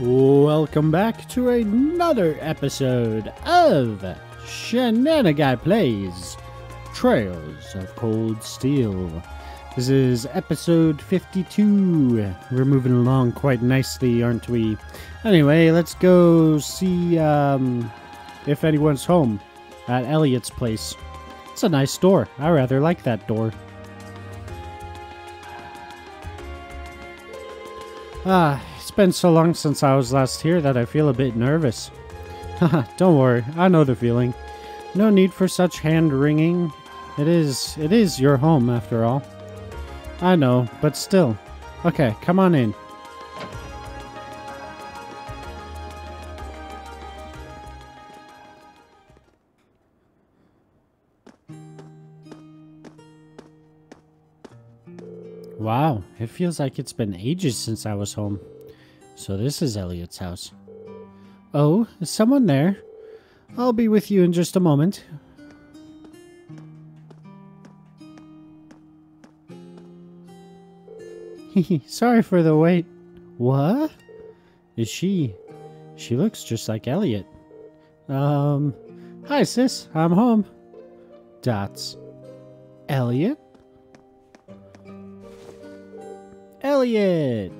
Welcome back to another episode of Shenanaguy Plays Trails of Cold Steel. This is episode 52. We're moving along quite nicely, aren't we? Anyway, let's go see if anyone's home at Eliot's place. It's a nice door. I rather like that door. It's been so long since I was last here that I feel a bit nervous. Haha, don't worry, I know the feeling. No need for such hand-wringing. It is your home, after all. I know, but still. Okay, come on in. Wow, it feels like it's been ages since I was home. So this is Eliot's house. Oh, is someone there? I'll be with you in just a moment. Sorry for the wait. What? Is she? She looks just like Eliot. Hi sis, I'm home. Dots. Eliot? Eliot!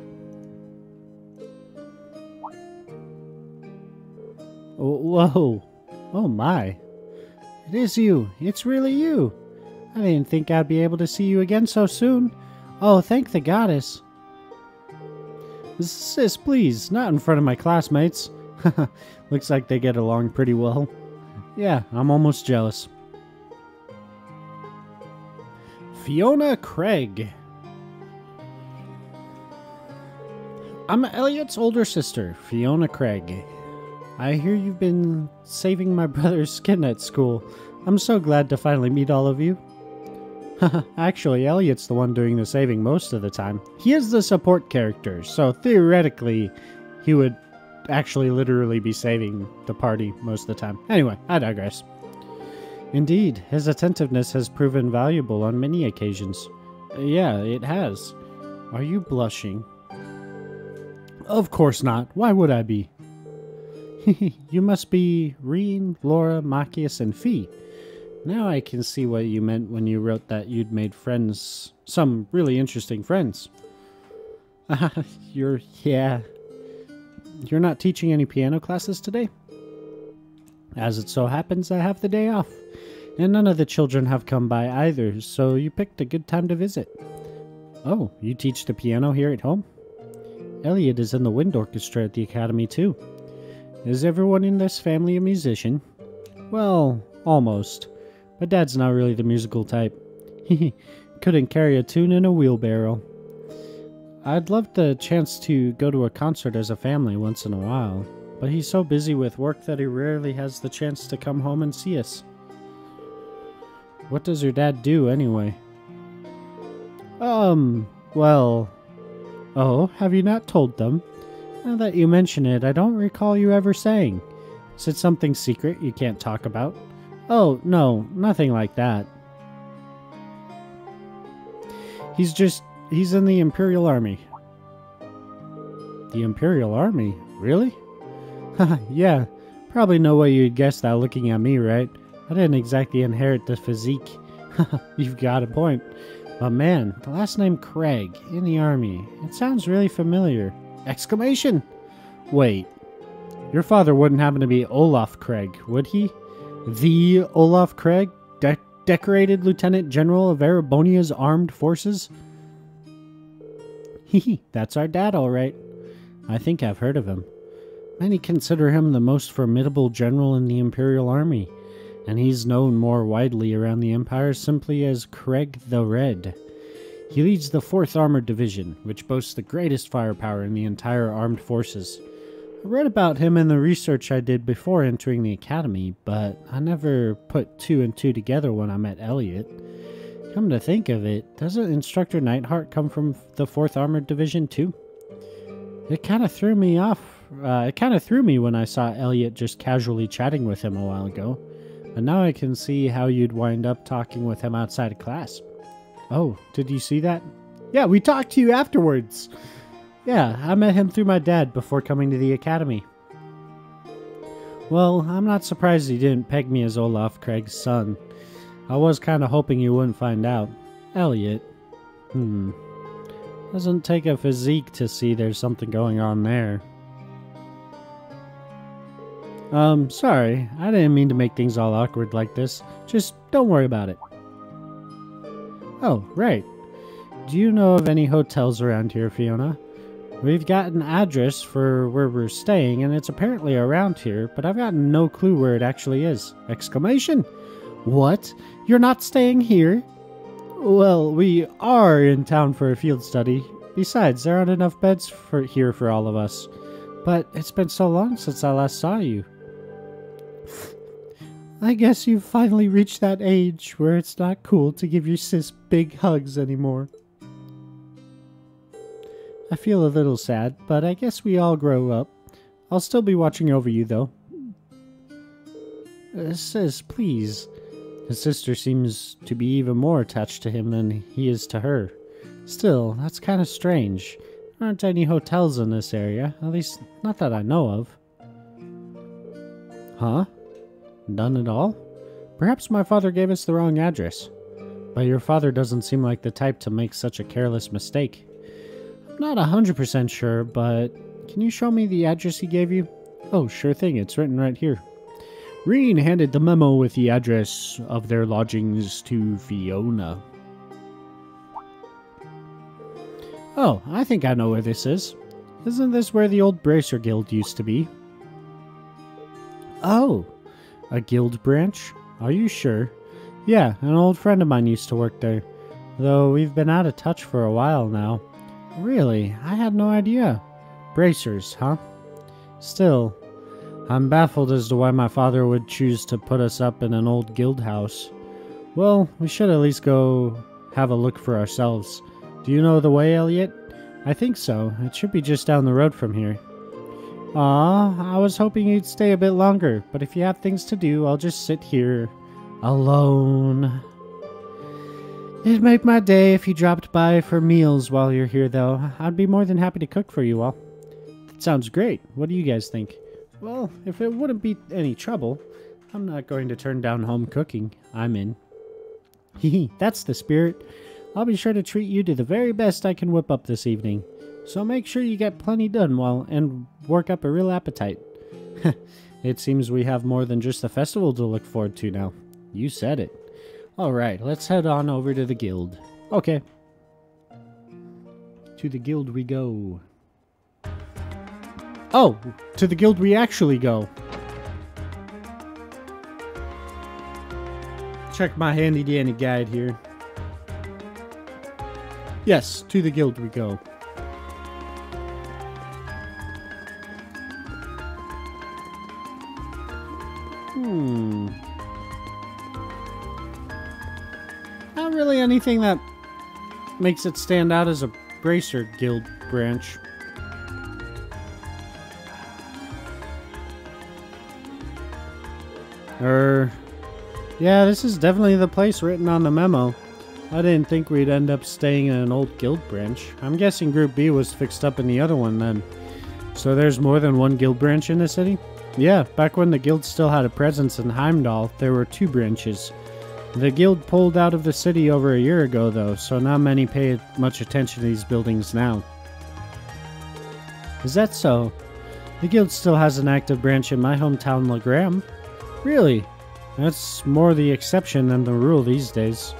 Whoa. Oh my. It is you. It's really you. I didn't think I'd be able to see you again so soon. Oh, thank the goddess. Sis, please, not in front of my classmates. Looks like they get along pretty well. Yeah, I'm almost jealous. Fiona Craig. I'm Eliot's older sister, Fiona Craig. I hear you've been saving my brother's skin at school. I'm so glad to finally meet all of you. Actually, Eliot's the one doing the saving most of the time. He is the support character, so theoretically, he would actually literally be saving the party most of the time. Anyway, I digress. Indeed, his attentiveness has proven valuable on many occasions. Yeah, it has. Are you blushing? Of course not. Why would I be? You must be Reen, Laura, Machias, and Fee. Now I can see what you meant when you wrote that you'd made friends. Some really interesting friends. You're not teaching any piano classes today? As it so happens, I have the day off. And none of the children have come by either, so you picked a good time to visit. Oh, you teach the piano here at home? Eliot is in the wind orchestra at the academy too. Is everyone in this family a musician? Well, almost. But Dad's not really the musical type. He couldn't carry a tune in a wheelbarrow. I'd love the chance to go to a concert as a family once in a while, but he's so busy with work that he rarely has the chance to come home and see us. What does your dad do anyway? Well... Oh, have you not told them? Now that you mention it, I don't recall you ever saying. Is it something secret you can't talk about? Oh, no, nothing like that. He's in the Imperial Army. The Imperial Army? Really? Haha, yeah. Probably no way you'd guess that looking at me, right? I didn't exactly inherit the physique. You've got a point. But man, the last name Craig, in the army, it sounds really familiar. Exclamation! Wait, your father wouldn't happen to be Olaf Craig, would he? The Olaf Craig? Decorated Lieutenant General of Erebonia's Armed Forces? Hee, that's our dad, all right. I think I've heard of him. Many consider him the most formidable general in the Imperial Army, and he's known more widely around the Empire simply as Craig the Red. He leads the 4th Armored Division, which boasts the greatest firepower in the entire armed forces. I read about him in the research I did before entering the academy, but I never put 2 and 2 together when I met Eliot. Come to think of it, doesn't Instructor Nightheart come from the 4th Armored Division too? It kind of threw me off. It kind of threw me when I saw Eliot just casually chatting with him a while ago. But now I can see how you'd wind up talking with him outside of class. Oh, did you see that? Yeah, we talked to you afterwards. Yeah, I met him through my dad before coming to the academy. Well, I'm not surprised he didn't peg me as Olaf Craig's son. I was kind of hoping you wouldn't find out. Eliot. Doesn't take a physique to see there's something going on there. Sorry. I didn't mean to make things all awkward like this. Just don't worry about it. Oh, right. Do you know of any hotels around here, Fiona? We've got an address for where we're staying, and it's apparently around here, but I've got no clue where it actually is. Exclamation! What? You're not staying here? Well, we are in town for a field study. Besides, there aren't enough beds here for all of us. But it's been so long since I last saw you. I guess you've finally reached that age where it's not cool to give your sis big hugs anymore. I feel a little sad, but I guess we all grow up. I'll still be watching over you, though. Sis, please. His sister seems to be even more attached to him than he is to her. Still, that's kind of strange. There aren't any hotels in this area, at least not that I know of. Huh? None at all? Perhaps my father gave us the wrong address. But your father doesn't seem like the type to make such a careless mistake. I'm not 100% sure, but can you show me the address he gave you? Oh, sure thing, it's written right here. Reen handed the memo with the address of their lodgings to Fiona. Oh, I think I know where this is. Isn't this where the old Bracer Guild used to be? Oh, a guild branch? Are you sure? Yeah, an old friend of mine used to work there, though we've been out of touch for a while now. Really? I had no idea. Bracers, huh? Still, I'm baffled as to why my father would choose to put us up in an old guild house. Well, we should at least go have a look for ourselves. Do you know the way, Eliot? I think so. It should be just down the road from here. Aw, I was hoping you'd stay a bit longer, but if you have things to do, I'll just sit here alone. It'd make my day if you dropped by for meals while you're here, though. I'd be more than happy to cook for you all. That sounds great. What do you guys think? Well, if it wouldn't be any trouble, I'm not going to turn down home cooking. I'm in. Hehe, that's the spirit. I'll be sure to treat you to the very best I can whip up this evening. So make sure you get plenty done and work up a real appetite. It seems we have more than just the festival to look forward to now. You said it. Alright, let's head on over to the guild. Okay. To the guild we go. Oh, to the guild we actually go. Check my handy dandy guide here. Yes, to the guild we go. Not really anything that makes it stand out as a Bracer Guild branch. Yeah, this is definitely the place written on the memo. I didn't think we'd end up staying in an old guild branch. I'm guessing Group B was fixed up in the other one then. So there's more than one guild branch in the city? Yeah, back when the guild still had a presence in Heimdall, there were 2 branches. The guild pulled out of the city over a year ago though, so not many pay much attention to these buildings now. Is that so? The guild still has an active branch in my hometown, Legram. Really? That's more the exception than the rule these days.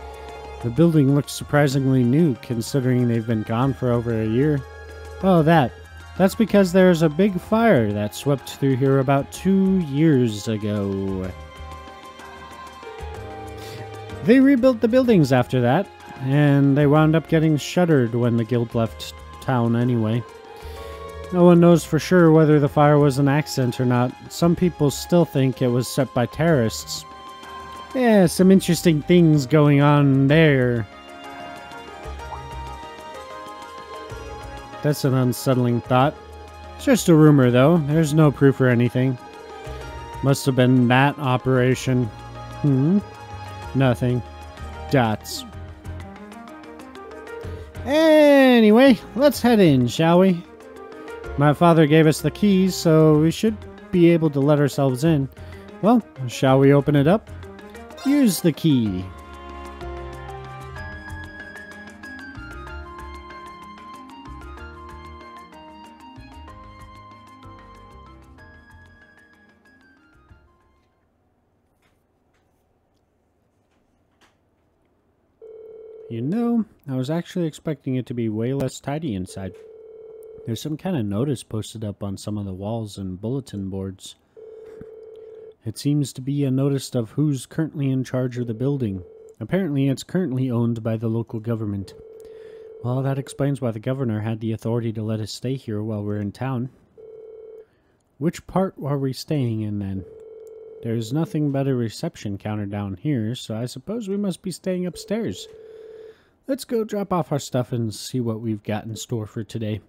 The building looks surprisingly new, considering they've been gone for over a year. Oh, that's because there's a big fire that swept through here about 2 years ago. They rebuilt the buildings after that, and they wound up getting shuttered when the guild left town anyway. No one knows for sure whether the fire was an accident or not. Some people still think it was set by terrorists. Yeah, some interesting things going on there. That's an unsettling thought. It's just a rumor, though. There's no proof or anything. Must have been that operation. Nothing. Dots. Anyway, let's head in, shall we? My father gave us the keys, so we should be able to let ourselves in. Well, shall we open it up? Use the key. You know, I was actually expecting it to be way less tidy inside. There's some kind of notice posted up on some of the walls and bulletin boards. It seems to be a notice of who's currently in charge of the building. Apparently, it's currently owned by the local government. Well, that explains why the governor had the authority to let us stay here while we're in town. Which part are we staying in, then? There's nothing but a reception counter down here, so I suppose we must be staying upstairs. Let's go drop off our stuff and see what we've got in store for today.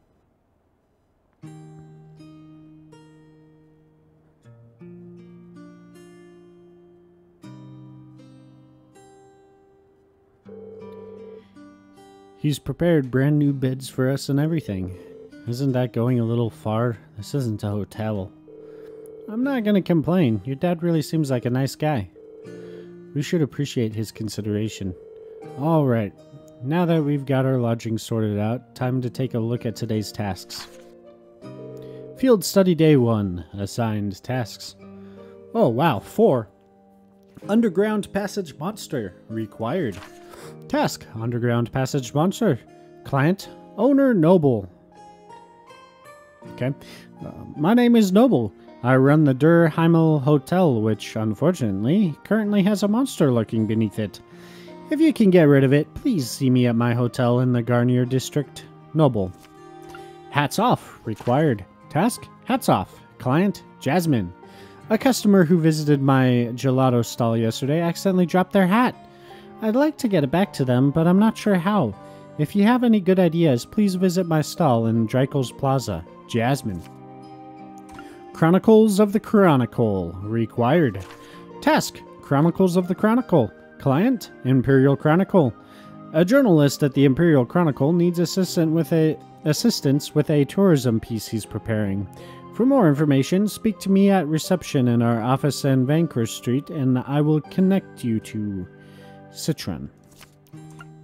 He's prepared brand new beds for us and everything. Isn't that going a little far? This isn't a hotel. I'm not gonna complain. Your dad really seems like a nice guy. We should appreciate his consideration. Alright, now that we've got our lodging sorted out, time to take a look at today's tasks. Field Study Day 1. Assigned tasks. Oh wow, 4. Underground Passage Monster. Required. Task: Underground Passage Monster. Client: Owner Noble. Okay. My name is Noble. I run the Der Heimel Hotel, which, unfortunately, currently has a monster lurking beneath it. If you can get rid of it, please see me at my hotel in the Garnier district. Noble. Hats off. Required. Task: Hats off. Client: Jasmine. A customer who visited my gelato stall yesterday accidentally dropped their hat. I'd like to get it back to them, but I'm not sure how. If you have any good ideas, please visit my stall in Dreikel's Plaza. Jasmine. Chronicles of the Chronicle. Required. Task: Chronicles of the Chronicle. Client: Imperial Chronicle. A journalist at the Imperial Chronicle needs assistance with a tourism piece he's preparing. For more information, speak to me at reception in our office in Vancouver Street, and I will connect you to Citron.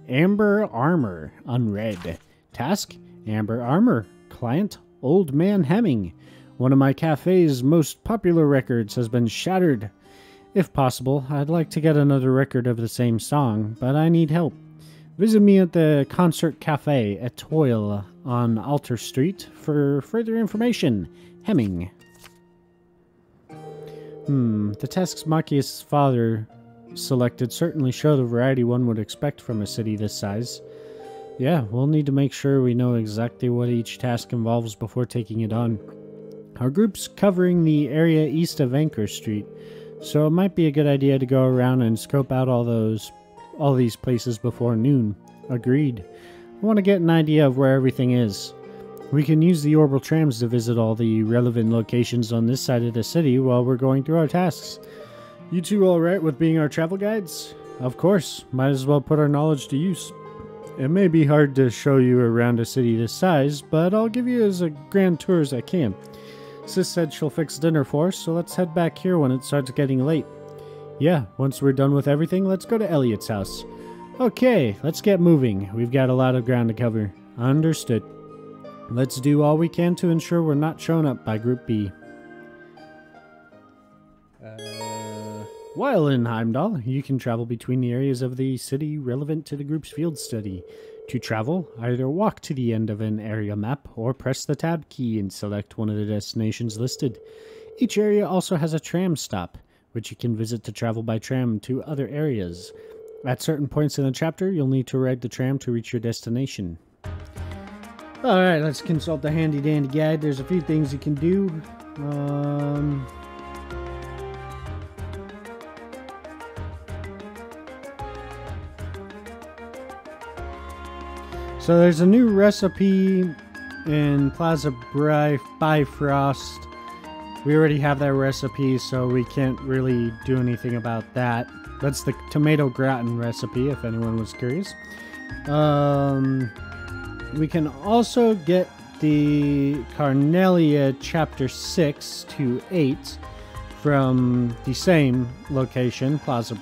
Amber Armor. Unread. Task: Amber Armor. Client: Old Man Hemming. One of my cafe's most popular records has been shattered. If possible, I'd like to get another record of the same song, but I need help. Visit me at the Concert Cafe at Toil on Alter Street for further information. Hemming. The tasks Machias' father selected certainly show the variety one would expect from a city this size. Yeah, we'll need to make sure we know exactly what each task involves before taking it on. Our group's covering the area east of Vancouver Street, so it might be a good idea to go around and scope out all these places before noon. Agreed. I want to get an idea of where everything is. We can use the orbital trams to visit all the relevant locations on this side of the city while we're going through our tasks. You two alright with being our travel guides? Of course, might as well put our knowledge to use. It may be hard to show you around a city this size, but I'll give you as a grand tour as I can. Sis said she'll fix dinner for us, so let's head back here when it starts getting late. Yeah, once we're done with everything, let's go to Eliot's house. Okay, let's get moving. We've got a lot of ground to cover. Understood. Let's do all we can to ensure we're not shown up by Group B. While in Heimdall, you can travel between the areas of the city relevant to the group's field study. To travel, either walk to the end of an area map or press the tab key and select one of the destinations listed. Each area also has a tram stop, which you can visit to travel by tram to other areas. At certain points in the chapter, you'll need to ride the tram to reach your destination. Alright, let's consult the handy dandy guide. There's a few things you can do. So there's a new recipe in Plaza Bifrost. We already have that recipe, so we can't really do anything about that. That's the tomato gratin recipe, if anyone was curious. We can also get the Carnelia Chapter 6 to 8 from the same location, Plaza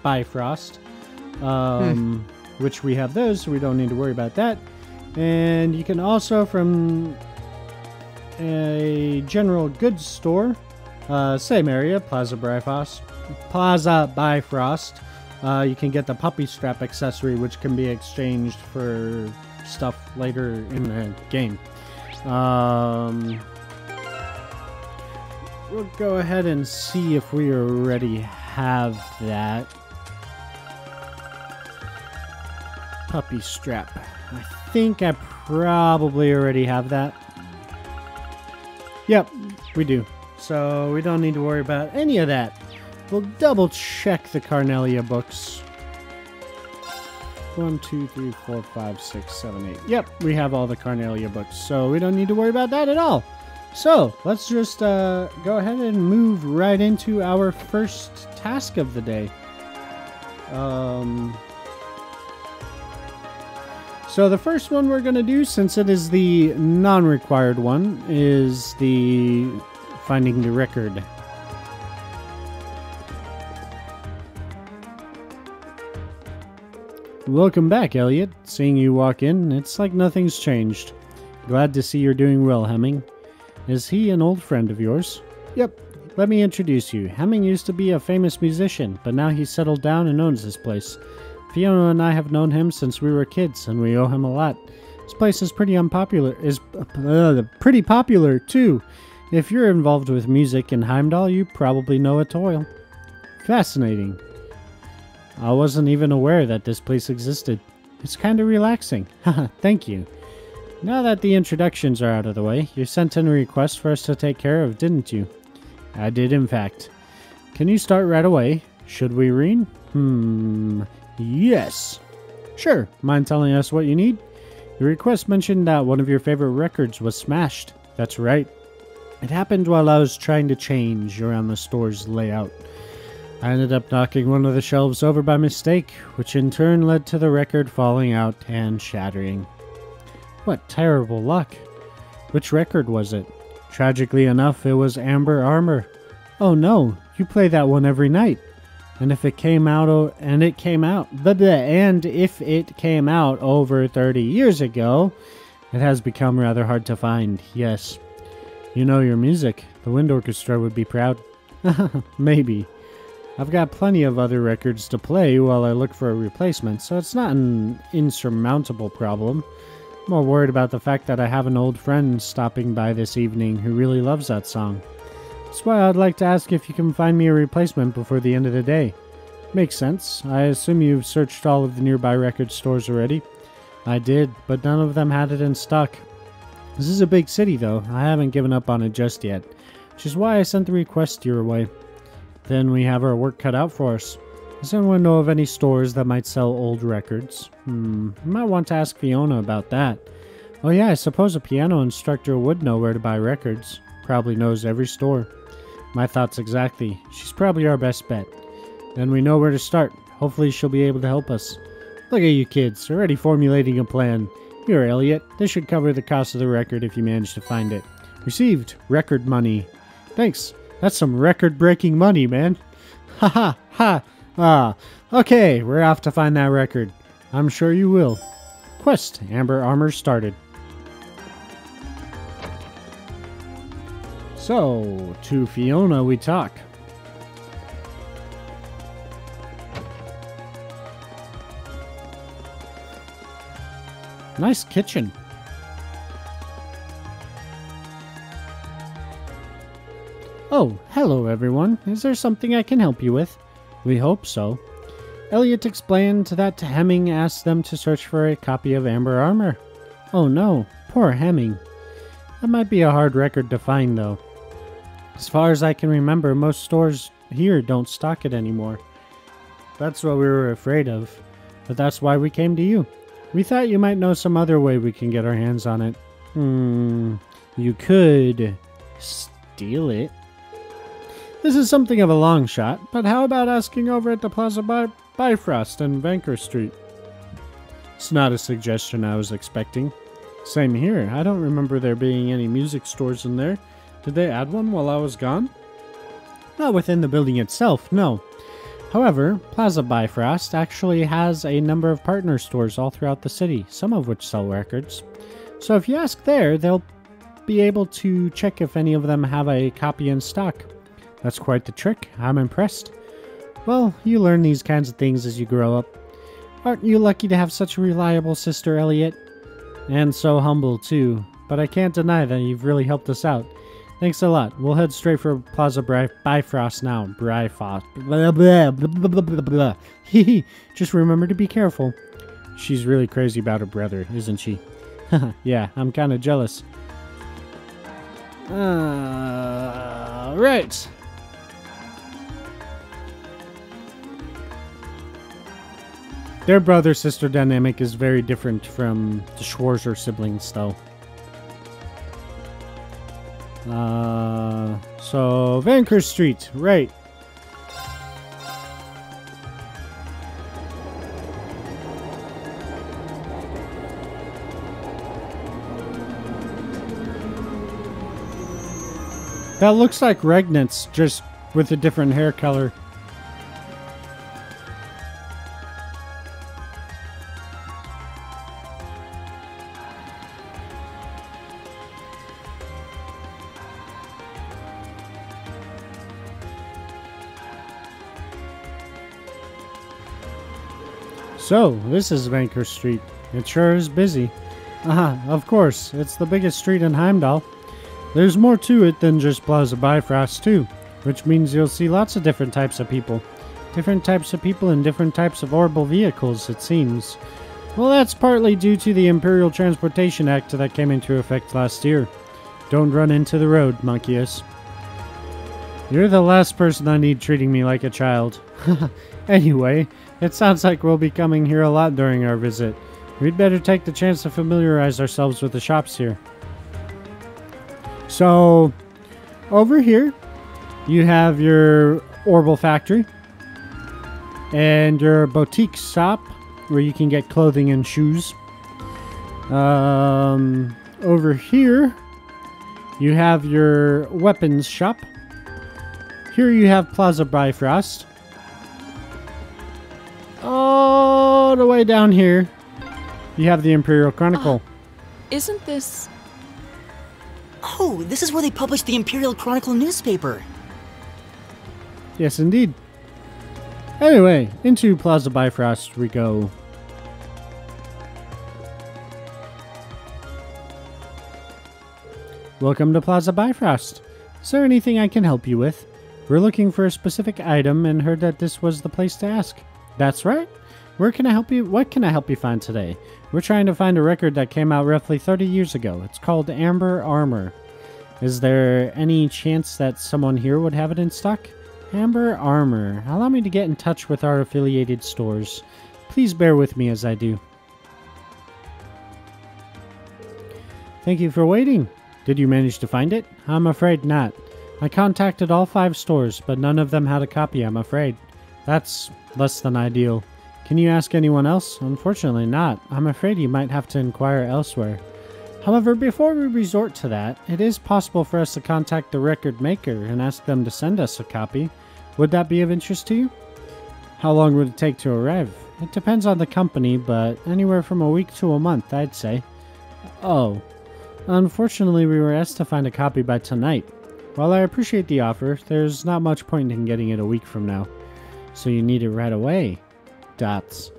Bifrost, which we have those, so we don't need to worry about that. And you can also, from a general goods store, same area, Plaza Bifrost, you can get the puppy strap accessory, which can be exchanged for stuff later in the game. We'll go ahead and see if we already have that. Puppy strap. I think I probably already have that. Yep, we do. So we don't need to worry about any of that. We'll double check the Carnelia books. 1, 2, 3, 4, 5, 6, 7, 8. Yep, we have all the Carnelia books, so we don't need to worry about that at all. So let's just go ahead and move right into our first task of the day. So the first one we're going to do, since it is the non-required one, is the finding the record. Welcome back, Eliot. Seeing you walk in, it's like nothing's changed. Glad to see you're doing well, Hemming. Is he an old friend of yours? Yep. Let me introduce you. Hemming used to be a famous musician, but now he's settled down and owns this place. Fiona and I have known him since we were kids, and we owe him a lot. This place is pretty popular, too. If you're involved with music in Heimdall, you probably know a toil. Fascinating. I wasn't even aware that this place existed. It's kind of relaxing. Haha, thank you. Now that the introductions are out of the way, you sent in a request for us to take care of, didn't you? I did, in fact. Can you start right away? Should we read? Yes. Sure. Mind telling us what you need? The request mentioned that one of your favorite records was smashed. That's right. It happened while I was trying to change around the store's layout. I ended up knocking one of the shelves over by mistake, which in turn led to the record falling out and shattering. What terrible luck. Which record was it? Tragically enough, it was Amber Armor. Oh no, you play that one every night. And if it came out over 30 years ago, it has become rather hard to find. Yes. You know your music. The wind orchestra would be proud. Maybe. I've got plenty of other records to play while I look for a replacement, so it's not an insurmountable problem. I'm more worried about the fact that I have an old friend stopping by this evening who really loves that song. That's why I'd like to ask if you can find me a replacement before the end of the day. Makes sense. I assume you've searched all of the nearby record stores already. I did, but none of them had it in stock. This is a big city, though. I haven't given up on it just yet, which is why I sent the request your way. Then we have our work cut out for us. Does anyone know of any stores that might sell old records? You might want to ask Fiona about that. Oh yeah, I suppose a piano instructor would know where to buy records. Probably knows every store. My thoughts exactly. She's probably our best bet. Then we know where to start. Hopefully she'll be able to help us. Look at you kids, already formulating a plan. Here, Eliot. This should cover the cost of the record if you manage to find it. Received. Record money. Thanks. That's some record-breaking money, man. Ha ha ha. Ah. Okay, we're off to find that record. I'm sure you will. Quest. Amber Armor started. So, to Fiona we talk. Nice kitchen. Oh, hello everyone. Is there something I can help you with? We hope so. Eliot explained that Hemming asked them to search for a copy of Amber Armor. Oh no, poor Hemming. That might be a hard record to find though. As far as I can remember, most stores here don't stock it anymore. That's what we were afraid of, but that's why we came to you. We thought you might know some other way we can get our hands on it. You could steal it. This is something of a long shot, but how about asking over at the Plaza Bifrost and Vanker Street? It's not a suggestion I was expecting. Same here. I don't remember there being any music stores in there. Did they add one while I was gone? Not within the building itself, no. However, Plaza Bifrost actually has a number of partner stores all throughout the city, some of which sell records. So if you ask there, they'll be able to check if any of them have a copy in stock. That's quite the trick. I'm impressed. Well, you learn these kinds of things as you grow up. Aren't you lucky to have such a reliable sister, Eliot? And so humble, too. But I can't deny that you've really helped us out. Thanks a lot. We'll head straight for Plaza Bifrost now. Bifrost. Blah, blah, blah, blah, blah, blah, blah. Hehe. Just remember to be careful. She's really crazy about her brother, isn't she? Yeah, I'm kind of jealous. Right. Their brother-sister dynamic is very different from the Schwarzer siblings, though. So Vancouver Street, right. That looks like Regnitz, just with a different hair color. So, this is Vancouver Street. It sure is busy. Of course, it's the biggest street in Heimdall. There's more to it than just Plaza Bifrost too, which means you'll see lots of different types of people. Different types of people and different types of orbital vehicles, it seems. Well, that's partly due to the Imperial Transportation Act that came into effect last year. Don't run into the road, Monkeys. You're the last person I need treating me like a child. Anyway, it sounds like we'll be coming here a lot during our visit. We'd better take the chance to familiarize ourselves with the shops here. So, over here, you have your Orbital Factory and your boutique shop where you can get clothing and shoes. Over here, you have your weapons shop. Here you have Plaza Bifrost. All the way down here, you have the Imperial Chronicle. Isn't this... Oh, this is where they publish the Imperial Chronicle newspaper. Yes, indeed. Anyway, into Plaza Bifrost we go. Welcome to Plaza Bifrost. Is there anything I can help you with? We're looking for a specific item and heard that this was the place to ask. That's right. Where can I help you? What can I help you find today? We're trying to find a record that came out roughly 30 years ago. It's called Amber Armor. Is there any chance that someone here would have it in stock? Amber Armor. Allow me to get in touch with our affiliated stores. Please bear with me as I do. Thank you for waiting. Did you manage to find it? I'm afraid not. I contacted all 5 stores, but none of them had a copy, I'm afraid. That's less than ideal. Can you ask anyone else? Unfortunately not. I'm afraid you might have to inquire elsewhere. However, before we resort to that, it is possible for us to contact the record maker and ask them to send us a copy. Would that be of interest to you? How long would it take to arrive? It depends on the company, but anywhere from a week to a month, I'd say. Oh. Unfortunately, we were asked to find a copy by tonight. While I appreciate the offer, there's not much point in getting it a week from now. So you need it right away. Dots.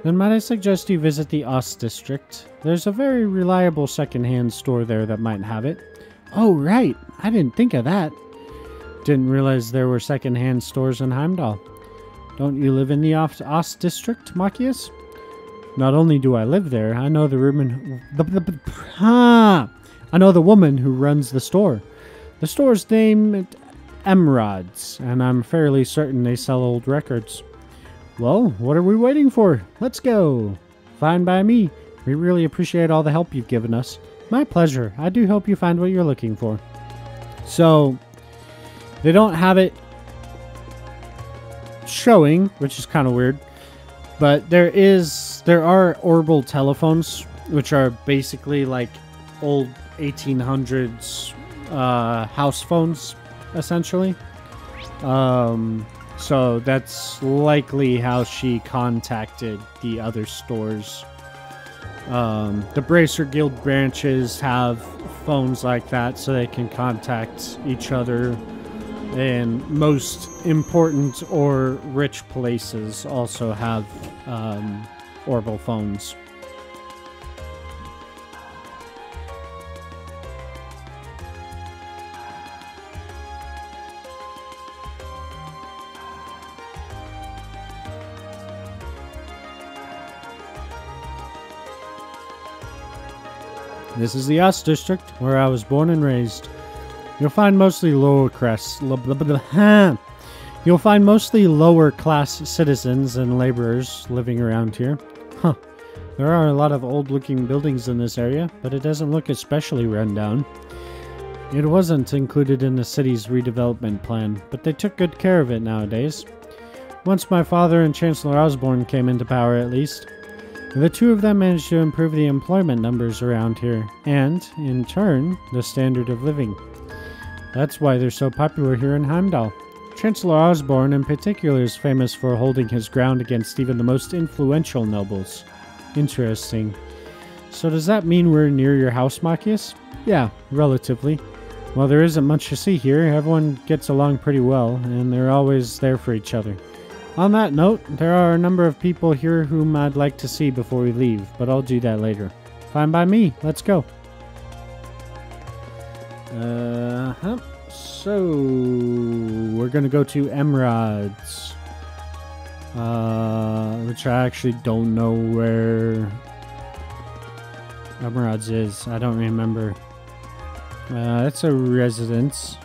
Then might I suggest you visit the Ost district? There's a very reliable second-hand store there that might have it. Oh, right. I didn't think of that. Didn't realize there were second-hand stores in Heimdall. Don't you live in the Ost district, Machias? Not only do I live there, I know the woman who runs the store. The store's named Emerald's, and I'm fairly certain they sell old records. Well, what are we waiting for? Let's go. Fine by me. We really appreciate all the help you've given us. My pleasure. I do hope you find what you're looking for. So, they don't have it showing, which is kind of weird. But there are orbital telephones which are basically like old 1800s house phones, essentially. So that's likely how she contacted the other stores. The Bracer Guild branches have phones like that so they can contact each other. And most important or rich places also have orbital phones. This is the Ost District, where I was born and raised. You'll find mostly lower class citizens and laborers living around here. Huh. There are a lot of old-looking buildings in this area, but it doesn't look especially run down. It wasn't included in the city's redevelopment plan, but they took good care of it nowadays. Once my father and Chancellor Osborne came into power, at least. The two of them managed to improve the employment numbers around here, and, in turn, the standard of living. That's why they're so popular here in Heimdall. Chancellor Osborne in particular is famous for holding his ground against even the most influential nobles. Interesting. So does that mean we're near your house, Machias? Yeah, relatively. While there isn't much to see here, everyone gets along pretty well, and they're always there for each other. On that note, there are a number of people here whom I'd like to see before we leave, but I'll do that later. Fine by me. Let's go. So, we're gonna go to Emerald's. Which I actually don't know where Emerald's is. I don't remember. It's a residence.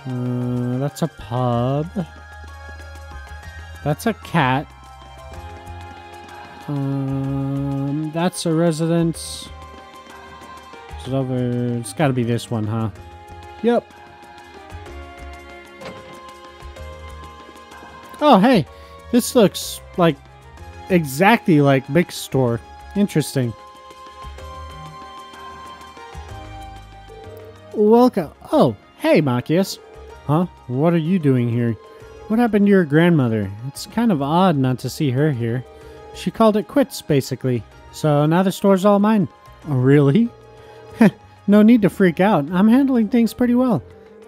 That's a pub. That's a cat. That's a residence. Is it over? It's gotta be this one, huh? Yep. Oh, hey. This looks like exactly like Mick's store. Interesting. Welcome. Oh, hey, Machias. Huh? What are you doing here? What happened to your grandmother? It's kind of odd not to see her here. She called it quits, basically. So now the store's all mine. Oh, really? No need to freak out. I'm handling things pretty well.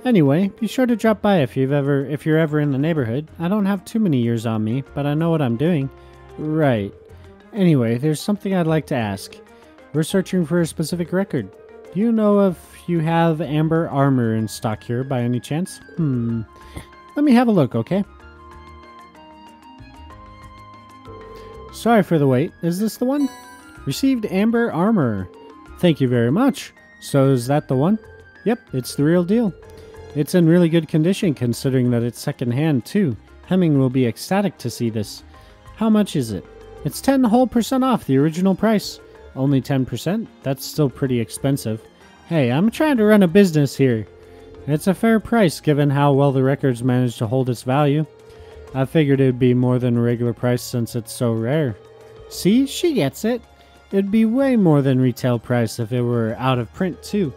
Anyway, be sure to drop by if you're ever in the neighborhood. I don't have too many years on me, but I know what I'm doing. Right. Anyway, there's something I'd like to ask. We're searching for a specific record. Do you know if you have amber armor in stock here by any chance? Let me have a look, okay? Sorry for the wait. Is this the one? Received amber armor. Thank you very much. So is that the one? Yep, it's the real deal. It's in really good condition considering that it's secondhand too. Hemming will be ecstatic to see this. How much is it? It's 10% off the original price. Only 10%? That's still pretty expensive. Hey, I'm trying to run a business here. It's a fair price given how well the record's managed to hold its value. I figured it'd be more than a regular price since it's so rare. See, she gets it. It'd be way more than retail price if it were out of print too.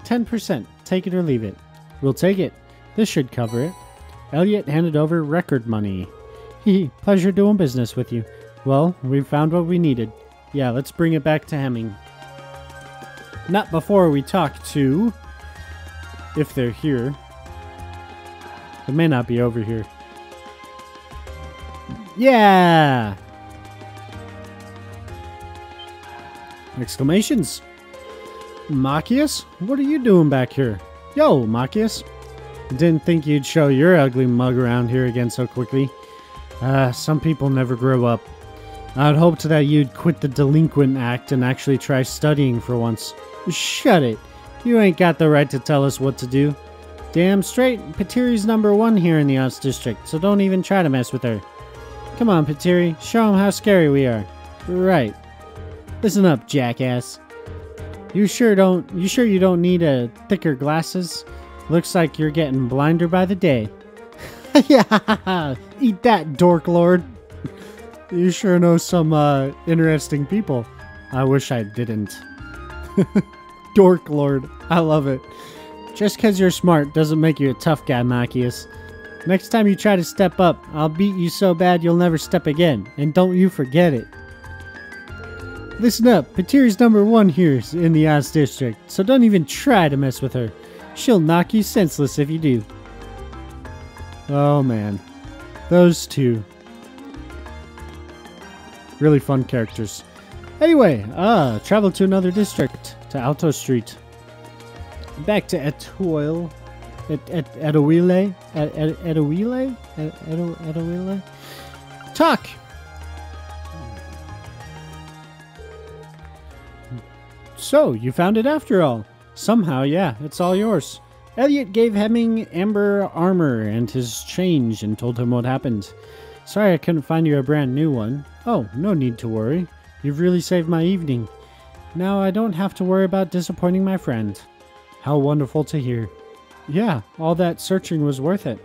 10%, take it or leave it. We'll take it. This should cover it. Eliot handed over record money. Pleasure doing business with you. Well, we've found what we needed. Yeah, let's bring it back to Hemming. Not before we talk to... if they're here. They may not be over here. Yeah! Exclamations. Machias? What are you doing back here? Yo, Machias. Didn't think you'd show your ugly mug around here again so quickly. Some people never grow up. I'd hoped that you'd quit the delinquent act and actually try studying for once. Shut it. You ain't got the right to tell us what to do. Damn straight, Patiri's #1 here in the Ots District, so don't even try to mess with her. Come on, Patiri, show him how scary we are. Right. Listen up, jackass. You sure you don't need thicker glasses? Looks like you're getting blinder by the day. Yeah, eat that, dork lord. You sure know some interesting people. I wish I didn't. Dork Lord. I love it. Just because you're smart doesn't make you a tough guy, Machias. Next time you try to step up, I'll beat you so bad you'll never step again. And don't you forget it. Listen up, Patiri's #1 here in the Oz District, so don't even try to mess with her. She'll knock you senseless if you do. Oh man. Those two. Really fun characters. Anyway, travel to another district, to Alto Street. Back to Etoile. Etowile? Etowile? Talk! So, you found it after all. Somehow, yeah, it's all yours. Eliot gave Hemming amber armor and his change and told him what happened. Sorry I couldn't find you a brand new one. Oh, no need to worry. You've really saved my evening. Now I don't have to worry about disappointing my friend. How wonderful to hear. Yeah, all that searching was worth it.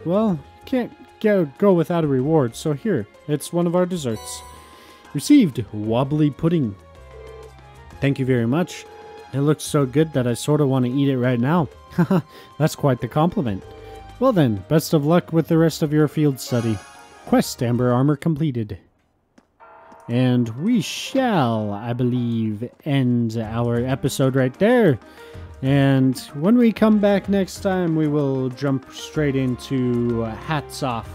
Well, can't go without a reward, so here, it's one of our desserts. Received wobbly pudding. Thank you very much. It looks so good that I sort of want to eat it right now. Haha, that's quite the compliment. Well then, best of luck with the rest of your field study. Quest Amber Armor completed. And we shall, I believe, end our episode right there. And when we come back next time, we will jump straight into Hats Off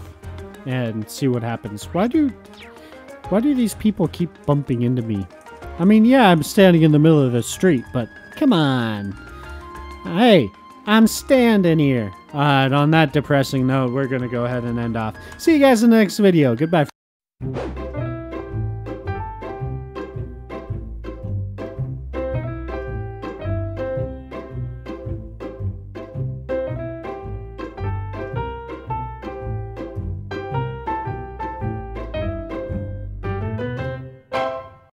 and see what happens. Why do these people keep bumping into me? I mean, yeah, I'm standing in the middle of the street, but come on. Hey, I'm standing here. Alright, on that depressing note, we're going to go ahead and end off. See you guys in the next video. Goodbye.